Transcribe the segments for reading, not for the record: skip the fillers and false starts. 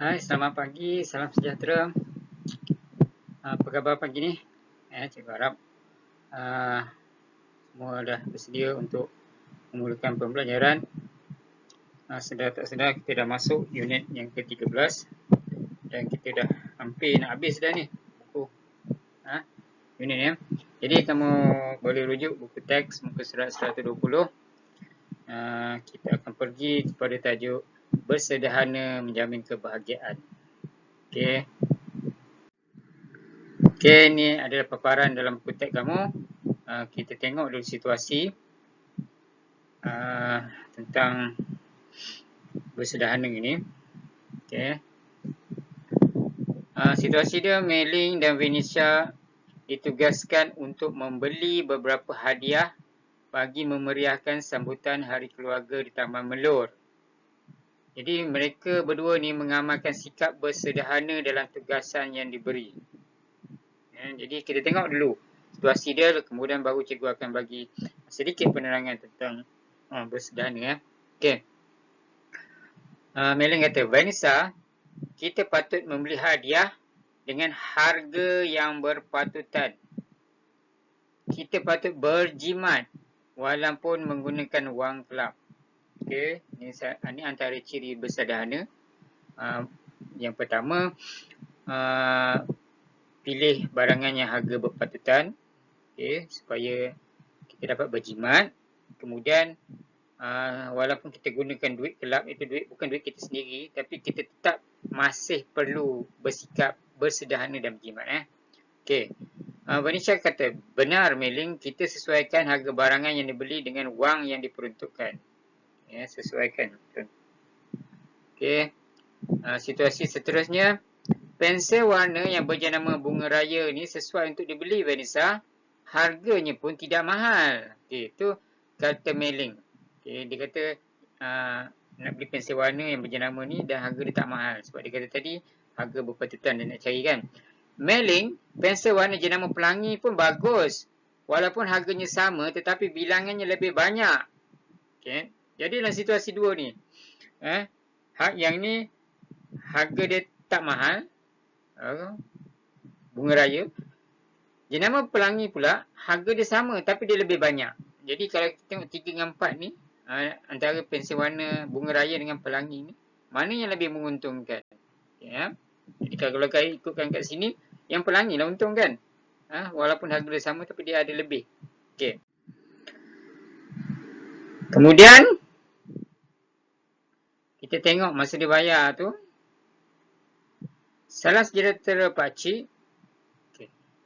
Hai, selamat pagi, salam sejahtera. Apa khabar pagi ni? Cikgu harap semua dah bersedia untuk memulakan pembelajaran. Sedar tak sedar kita dah masuk unit yang ke-13 dan kita dah hampir nak habis dah ni buku unit ni. Jadi kamu boleh rujuk buku teks muka surat 120. Kita akan pergi kepada tajuk bersederhana menjamin kebahagiaan. Okey. Okey, ni adalah paparan dalam buku teks kamu. Kita tengok dulu situasi tentang bersederhana ini. Okey. Situasi dia, Mei-Ling dan Venetia ditugaskan untuk membeli beberapa hadiah bagi memeriahkan sambutan Hari Keluarga di Taman Melur. Jadi mereka berdua ni mengamalkan sikap bersederhana dalam tugasan yang diberi. Jadi kita tengok dulu situasi dia, kemudian baru cikgu akan bagi sedikit penerangan tentang bersederhana. Okey. Mei-Ling kata, Vanessa, kita patut membeli hadiah dengan harga yang berpatutan. Kita patut berjimat walaupun menggunakan wang kelab. Okey, ini antara ciri bersederhana. Yang pertama, pilih barangan yang harga berpatutan, okey, supaya kita dapat berjimat. Kemudian walaupun kita gunakan duit kelab, itu duit bukan duit kita sendiri, tapi kita tetap masih perlu bersikap bersederhana dan berjimat. Okey. Venetia kata, benar Mei-Ling, kita sesuaikan harga barangan yang dibeli dengan wang yang diperuntukkan. Sesuaikan. Okey. Situasi seterusnya, pensel warna yang berjenama bunga raya ni sesuai untuk dibeli Vanessa. Harganya pun tidak mahal. Okey, itu kata Mei-Ling. Okey, dia kata nak beli pensel warna yang berjenama ni dan harga dia tak mahal. Sebab dia kata tadi harga berpatutan dia nak cari kan. Mei-Ling, pensel warna jenama pelangi pun bagus. Walaupun harganya sama tetapi bilangannya lebih banyak. Okey, jadi dalam situasi dua ni, yang ni harga dia tak mahal, bunga raya. Jenama pelangi pula, harga dia sama tapi dia lebih banyak. Jadi kalau kita tengok 3 dengan 4 ni, antara pensel warna bunga raya dengan pelangi ni, mana yang lebih menguntungkan? Okay, jadi kalau ikutkan kat sini, yang pelangi lah untung kan? Walaupun harga dia sama tapi dia ada lebih. Okay. Kemudian, kita tengok masa dia bayar tu, salah sejahtera pakcik,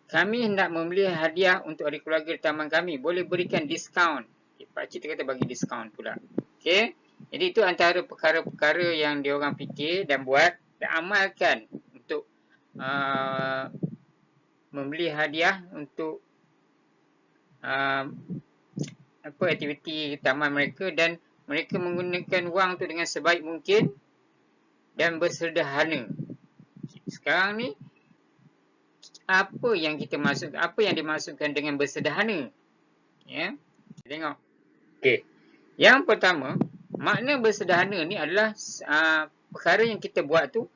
kami hendak membeli hadiah untuk hari keluarga di taman kami. Boleh berikan diskaun. Pakcik tu kata bagi diskaun pula. Okey. Jadi itu antara perkara-perkara yang dia orang fikir dan buat dan amalkan untuk membeli hadiah untuk aktiviti taman mereka, dan mereka menggunakan wang tu dengan sebaik mungkin dan bersederhana. Sekarang ni apa yang dimaksudkan dengan bersederhana? Ya, kita tengok. Okey. Yang pertama, makna bersederhana ni adalah perkara yang kita buat tu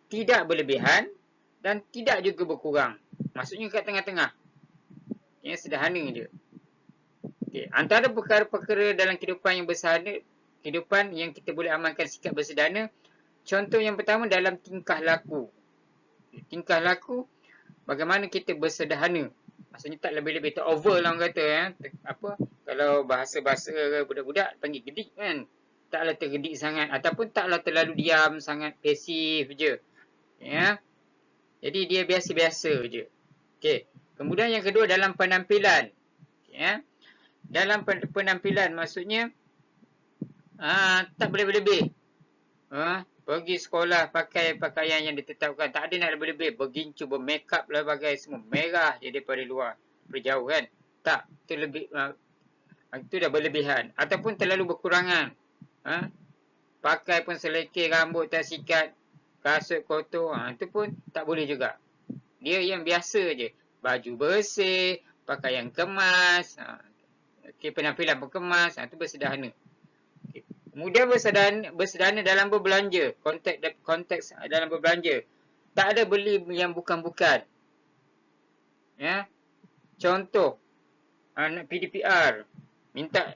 tidak berlebihan dan tidak juga berkurang. Maksudnya kat tengah-tengah. Ya, sederhana je. Okey, antara perkara-perkara dalam kehidupan yang bersederhana, kehidupan yang kita boleh amalkan sikap bersederhana, contoh yang pertama dalam tingkah laku. Tingkah laku, bagaimana kita bersederhana. Maksudnya tak lebih-lebih, tak over lah orang kata. Kalau bahasa-bahasa budak-budak panggil gedik kan. Taklah tergedik sangat ataupun taklah terlalu diam sangat, pasif je. Ya. Jadi dia biasa-biasa je. Okey. Kemudian yang kedua dalam penampilan. Ya. Dalam penampilan maksudnya tak boleh berlebih. Pergi sekolah pakai pakaian yang ditetapkan. Tak ada nak lebih-lebih. Bergincu, bermakeup lah bagai semua. Merah je daripada luar. Berjauh kan. Tak. Itu lebih. Itu dah berlebihan. Ataupun terlalu berkurangan. Pakai pun selekeh, rambut tak sikat, kasut kotor. Itu pun tak boleh juga. Dia yang biasa je. Baju bersih, pakaian kemas. Penampilan pun kemas. Itu bersederhana. Kemudian bersederhana dalam berbelanja, konteks dalam berbelanja. Tak ada beli yang bukan-bukan. Ya. Contoh, anak PDPR minta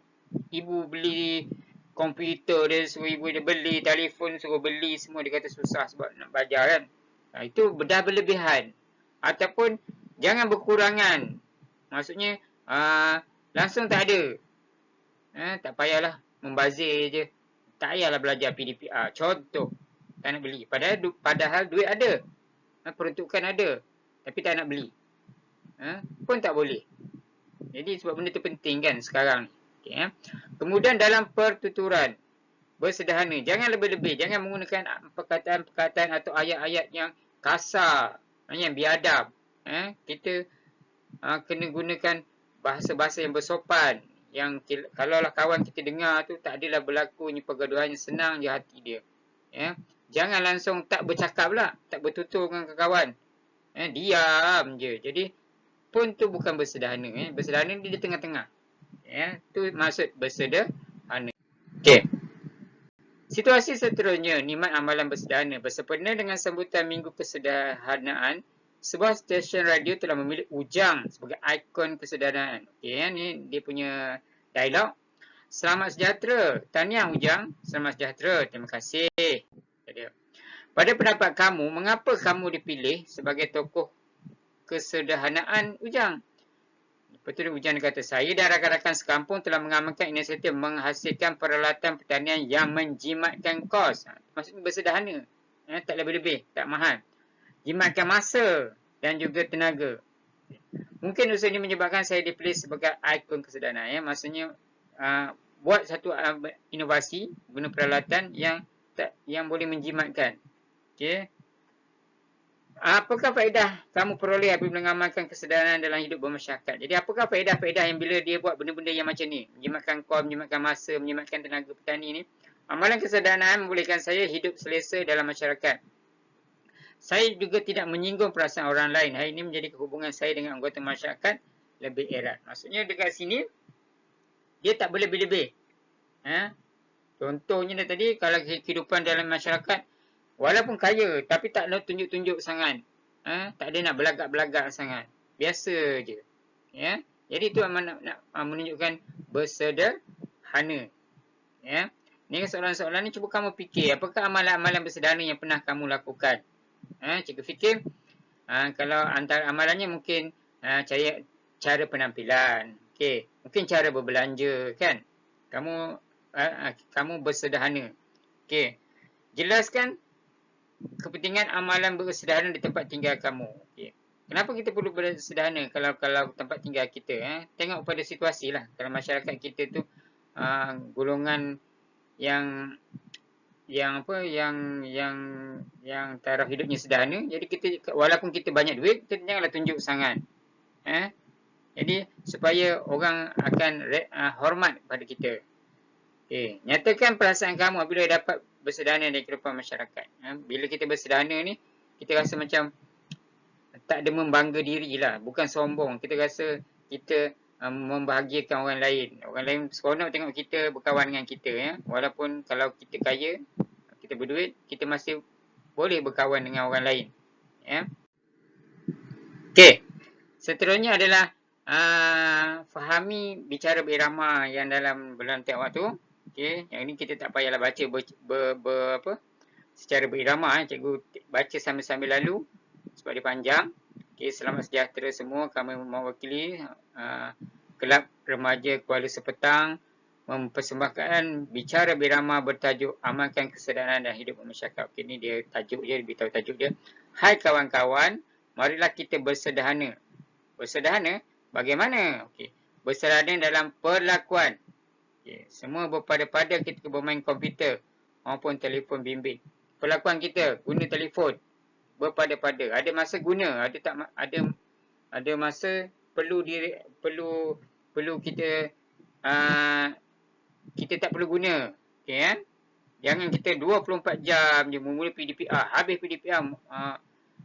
ibu beli komputer dia, suruh ibu dia beli telefon, suruh beli semua, dia kata susah sebab nak belajar kan. Itu dah berlebihan. Ataupun jangan berkurangan. Maksudnya langsung tak ada. Tak payahlah membazir je. Tak payahlah belajar PDPR. Contoh, tak nak beli. Padahal duit ada. Peruntukan ada. Tapi tak nak beli. Pun tak boleh. Jadi sebab benda tu penting kan sekarang ni. Okay, Kemudian dalam pertuturan, bersederhana. Jangan lebih-lebih. Jangan menggunakan perkataan-perkataan atau ayat-ayat yang kasar. Yang biadab. Kita kena gunakan bahasa-bahasa yang bersopan. Yang kalaulah kawan kita dengar tu, tak adalah berlakunya pergaduhan yang senang je hati dia. Jangan langsung tak bercakap lah. Tak bertutur dengan kawan. Diam je. Jadi pun tu bukan bersederhana. Bersederhana dia di tengah-tengah. Tu maksud bersederhana. Okey. Situasi seterusnya, nikmat amalan bersederhana. Bersempena dengan sambutan Minggu Kesederhanaan, sebuah stesen radio telah memilih Ujang sebagai ikon kesederhanaan. Okey, ni dia punya dialog. Selamat sejahtera. Tahniah Ujang. Selamat sejahtera. Terima kasih. Pada pendapat kamu, mengapa kamu dipilih sebagai tokoh kesederhanaan Ujang? Lepas tu Ujang kata, saya dan rakan-rakan sekampung telah mengamalkan inisiatif menghasilkan peralatan pertanian yang menjimatkan kos. Maksudnya bersederhana. Tak lebih-lebih, tak mahal. Jimatkan masa dan juga tenaga. Mungkin usaha ini menyebabkan saya dipilih sebagai ikon kesederhanaan. Maksudnya buat satu inovasi guna peralatan yang boleh menjimatkan. Okey. Apakah faedah kamu peroleh apabila mengamalkan kesederhanaan dalam hidup bermasyarakat? Jadi apakah faedah-faedah yang bila dia buat benda-benda yang macam ni? Menjimatkan kos, menjimatkan masa, menjimatkan tenaga petani ni. Amalan kesederhanaan membolehkan saya hidup selesa dalam masyarakat. Saya juga tidak menyinggung perasaan orang lain. Hal ini menjadi hubungan saya dengan anggota masyarakat lebih erat. Maksudnya dekat sini, dia tak boleh lebih-lebih. Contohnya tadi, kalau kehidupan dalam masyarakat, walaupun kaya, tapi tak nak tunjuk-tunjuk sangat. Tak ada nak belagak-belagak sangat. Biasa je. Jadi itu nak menunjukkan bersederhana. Ni soalan-soalan ni cuba kamu fikir. Apakah amalan-amalan bersederhana yang pernah kamu lakukan? Cikgu fikir, kalau antara amalannya mungkin cara penampilan. Okay. Mungkin cara berbelanja kan. Kamu bersederhana. Okay. Jelaskan kepentingan amalan bersederhana di tempat tinggal kamu. Okay. Kenapa kita perlu bersederhana kalau tempat tinggal kita? Tengok pada situasi lah. Kalau masyarakat kita tu golongan yang taraf hidupnya sederhana. Jadi kita walaupun kita banyak duit, kita janganlah tunjuk sangat. Jadi supaya orang akan hormat pada kita. Okay. Nyatakan perasaan kamu apabila dapat bersederhana dalam kehidupan masyarakat. Bila kita bersederhana ni, kita rasa macam tak ada membangga diri lah. Bukan sombong. Kita rasa kita membahagiakan orang lain. Orang lain seronok tengok kita berkawan dengan kita. Walaupun kalau kita kaya, kita berduit, kita masih boleh berkawan dengan orang lain. Okey. Seterusnya adalah fahami bicara berirama yang dalam belantik waktu. Okey, yang ini kita tak payahlah baca secara berirama. Cikgu baca sambil-sambil lalu sebab dia panjang. Okey, selamat sejahtera semua. Kami mewakili Kelab Remaja Kuala Sepetang mempersembahkan bicara berirama bertajuk Amalkan Kesederhanaan dan Hidup Bermasyarakat. Okey, ni dia tajuk dia, beritahu tajuk dia. Hai kawan-kawan, marilah kita bersederhana. Bersederhana bagaimana? Okey, bersederhana dalam perlakuan. Okey, semua berpada-pada kita bermain komputer maupun telefon bimbit. Perlakuan kita guna telefon berpada-pada. Ada masa guna, ada masa perlu kita tak perlu guna. Okey Jangan kita 24 jam je memula PDPR. Habis PDPR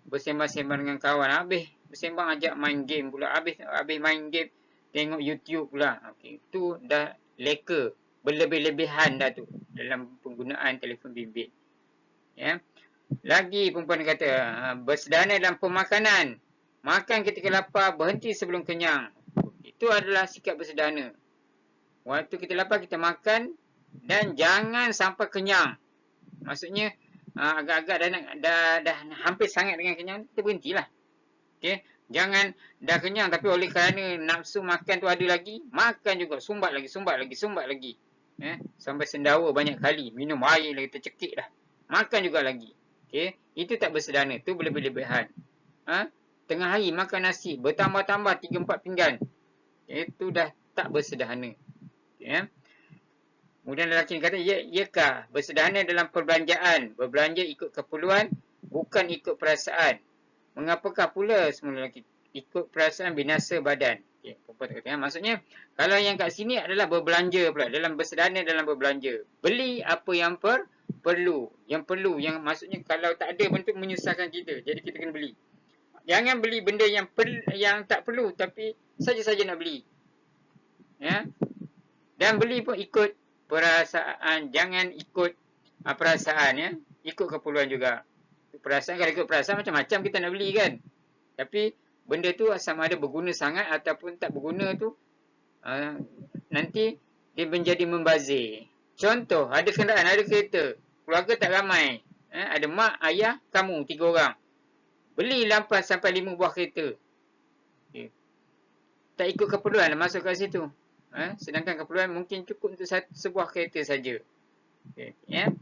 bersembang-sembang dengan kawan. Habis bersembang ajak main game pula. Habis main game tengok YouTube pula. Okey, tu dah leka. berlebih-lebihan dah tu dalam penggunaan telefon bimbit. Ya. Lagi perempuan kata, bersederhana dalam pemakanan. Makan ketika lapar, berhenti sebelum kenyang. Itu adalah sikap bersederhana. Waktu kita lapar, kita makan dan jangan sampai kenyang. Maksudnya, agak-agak dah hampir sangat dengan kenyang, kita berhentilah. Okay? Jangan dah kenyang tapi oleh kerana nafsu makan tu ada lagi, makan juga, sumbat lagi. Sampai sendawa banyak kali, minum air lagi tercekik dah. Makan juga lagi. Okay? Itu tak bersederhana, tu berlebih-lebihan. Tengah hari makan nasi, bertambah-tambah 3-4 pinggan. Itu dah tak bersederhana. Okay? Kemudian lelaki kata, iakah bersederhana dalam perbelanjaan, berbelanja ikut keperluan, bukan ikut perasaan. Mengapakah pula semua lelaki ikut perasaan binasa badan? Okay, maksudnya, kalau yang kat sini adalah berbelanja pula, dalam bersederhana dalam berbelanja. Beli apa yang perlu. Yang perlu, yang maksudnya kalau tak ada bentuk menyusahkan kita, jadi kita kena beli. Jangan beli benda yang tak perlu, tapi saja-saja nak beli. Ya? Dan beli pun ikut perasaan, jangan ikut perasaan, ya. Ikut keperluan juga. Perasaan, kalau ikut perasaan macam-macam kita nak beli kan. Tapi benda tu sama ada berguna sangat ataupun tak berguna tu, nanti dia menjadi membazir. Contoh, ada kenderaan, ada kereta, keluarga tak ramai, ada mak, ayah, kamu 3 orang. Beli lampas sampai 5 buah kereta. Okay. Tak ikut keperluan masuk kat situ. Sedangkan keperluan mungkin cukup untuk sebuah kereta saja. Okay. Yeah.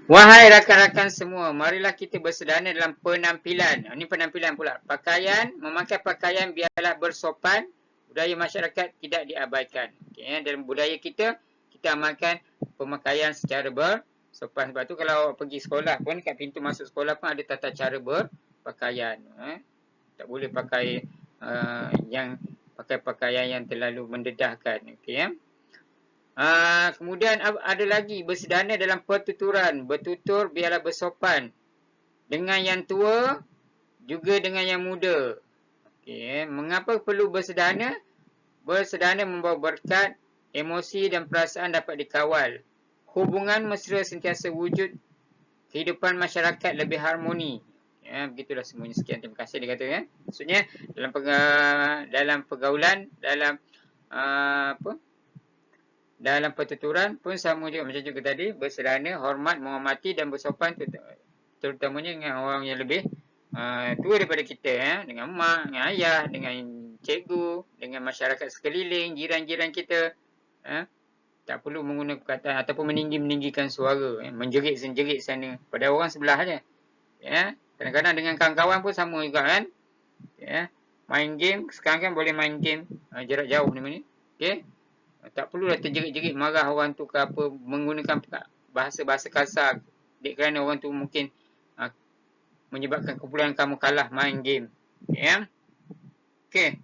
Wahai rakan-rakan semua, marilah kita bersederhana dalam penampilan. Ini penampilan pula. Pakaian, memakai pakaian biarlah bersopan. Budaya masyarakat tidak diabaikan. Okay. Dalam budaya kita amalkan pemakaian secara bersopan. Sebab tu kalau pergi sekolah pun, kat pintu masuk sekolah pun ada tata cara berpakaian. Tak boleh pakai pakai pakaian yang terlalu mendedahkan. Okay. Kemudian ada lagi bersederhana dalam pertuturan. Bertutur biarlah bersopan. Dengan yang tua, juga dengan yang muda. Okay. Mengapa perlu bersederhana? Bersederhana membawa berkat, emosi dan perasaan dapat dikawal. Hubungan mesra sentiasa wujud. Kehidupan masyarakat lebih harmoni. Ya, begitulah semuanya. Sekian, terima kasih dia kata. Ya. Maksudnya dalam pergaulan, dalam pertuturan pun sama juga macam juga tadi, bersederhana, hormat, menghormati dan bersopan, terutamanya dengan orang yang lebih tua daripada kita, dengan mak, dengan ayah, dengan cikgu, dengan masyarakat sekeliling, jiran-jiran kita. Tak perlu menggunakan perkataan ataupun meninggikan suara, menjerit-jerit sana pada orang sebelah saja. Ya, kadang-kadang dengan kawan-kawan pun sama juga kan. Ya, main game, sekarang kan boleh main game jarak jauh ni. Okey. Tak perlulah terjerit-jerit marah orang tu ke apa, menggunakan bahasa-bahasa kasar. Kerana orang tu mungkin menyebabkan kumpulan kamu kalah main game. Ya. Okey.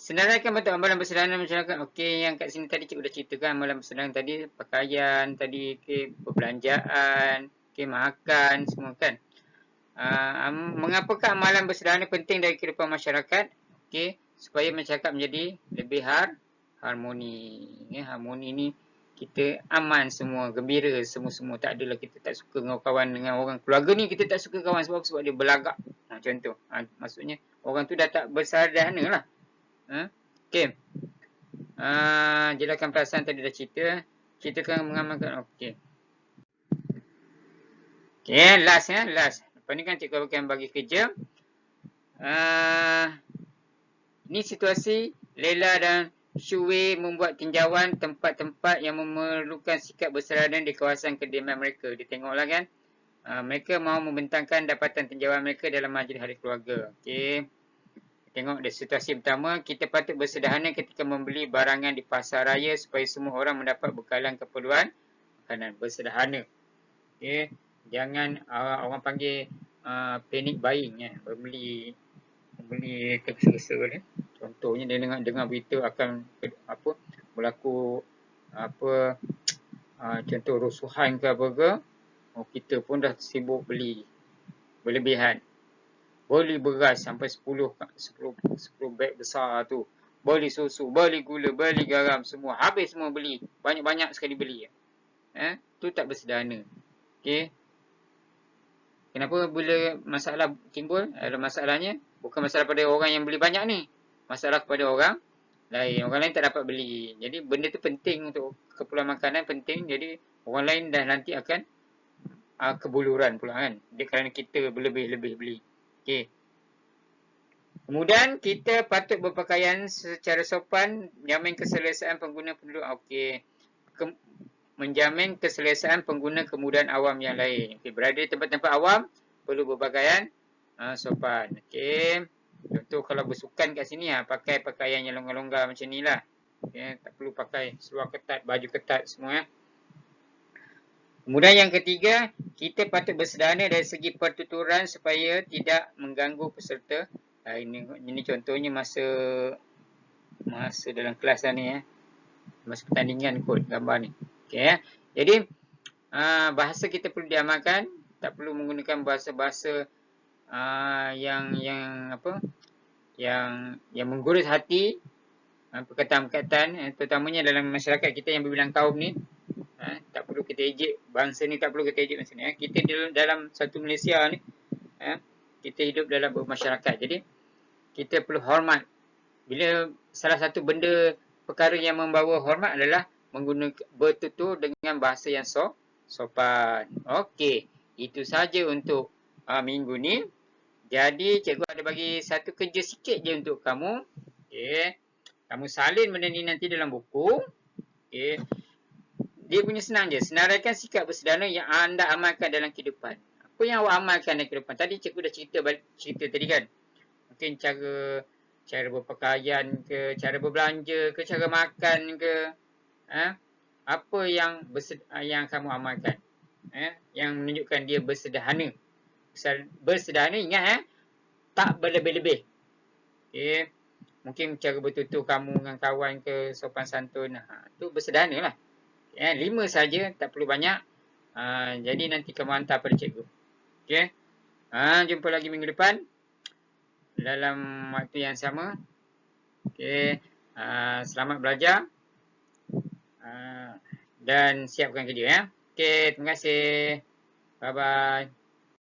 Senaraikan bentuk amalan bersederhana masyarakat. Okey, yang kat sini tadi cikgu dah ceritakan amalan bersederhana tadi, pakaian tadi, perbelanjaan, makan, semua kan. Mengapakah amalan bersederhana penting dari kehidupan masyarakat? Okey, supaya masyarakat menjadi lebih harmoni. Harmoni ni kita aman semua, gembira semua-semua. Tak adalah kita tak suka dengan kawan, dengan orang keluarga ni kita tak suka kawan sebab dia belagak. Contoh. Maksudnya orang tu dah tak bersederhana lah. Okey. Jelaskan perasaan tadi dah ceritakan mengamalkan. Okey. Okey, last. Lepas ni kan cikgu akan bagi kerja. Ini situasi Leila dan Shuwei membuat tinjauan tempat-tempat yang memerlukan sikap bersederhana di kawasan kediaman mereka. Ditengoklah kan. Mereka mahu membentangkan dapatan tinjauan mereka dalam majlis hari keluarga. Okey. Tengok di situasi pertama, kita patut bersederhana ketika membeli barangan di pasar raya supaya semua orang mendapat bekalan keperluan makanan. Bersederhana. Okay. Jangan orang panggil panic buying. Membeli tergesa-gesa ni. Contohnya dia dengar berita akan berlaku contoh rusuhan ke apa ke. Kita pun dah sibuk beli berlebihan. Beli beras sampai 10 beg besar tu. Beli susu, beli gula, beli garam, semua. Habis semua beli. Banyak-banyak sekali beli. Tu tak bersederhana. Okey. Kenapa bila masalah timbul? Masalahnya bukan masalah pada orang yang beli banyak ni. Masalah kepada orang lain. Orang lain tak dapat beli. Jadi benda tu penting untuk keperluan makanan, penting. Jadi orang lain dah nanti akan kebuluran pula kan. Dia kerana kita berlebih-lebih beli. Okey. Kemudian kita patut berpakaian secara sopan, menjamin keselesaan pengguna penduduk. Okey. Menjamin keselesaan pengguna kemudahan awam yang lain. Okay, berada di tempat-tempat awam, perlu berpakaian sopan. Okay. Contoh kalau bersukan kat sini, pakai pakaian yang longgar-longgar macam ni lah. Okay. Tak perlu pakai seluar ketat, baju ketat semua. Kemudian yang ketiga, kita patut bersederhana dari segi pertuturan supaya tidak mengganggu peserta. Ini contohnya masa dalam kelas lah ni. Masa pertandingan kot gambar ni. Okay. Jadi bahasa kita perlu diamalkan, tak perlu menggunakan bahasa-bahasa yang menggurus hati, perkataan-perkataan terutamanya dalam masyarakat kita yang berbilang kaum ni. Tak perlu kita ejek bangsa ni, tak perlu kita ejek macam ni. Kita dalam satu Malaysia ni, kita hidup dalam bermasyarakat. Jadi kita perlu hormat. Bila salah satu benda perkara yang membawa hormat adalah bertutur dengan bahasa yang sopan. Okey, itu saja untuk minggu ni. Jadi cikgu ada bagi satu kerja sikit je untuk kamu. Okey. Kamu salin benda ni nanti dalam buku. Okey. Dia punya senang je. Senaraikan sikap bersederhana yang anda amalkan dalam kehidupan. Apa yang awak amalkan dalam kehidupan? Tadi cikgu dah cerita tadi kan. Mungkin cara berpakaian ke, cara berbelanja ke, cara makan ke. Apa yang kamu amalkan? Yang menunjukkan dia bersederhana. Bersederhana, ingat tak berlebih-lebih. Okay. Mungkin cara bertutur kamu dengan kawan ke, sopan santun. Tu bersederhana lah. 5 saja, tak perlu banyak. Jadi nanti kamu hantar pada cikgu. Okay. Jumpa lagi minggu depan dalam waktu yang sama. Okay. Selamat belajar. Dan siapkan kerja. Okay, terima kasih. Bye-bye.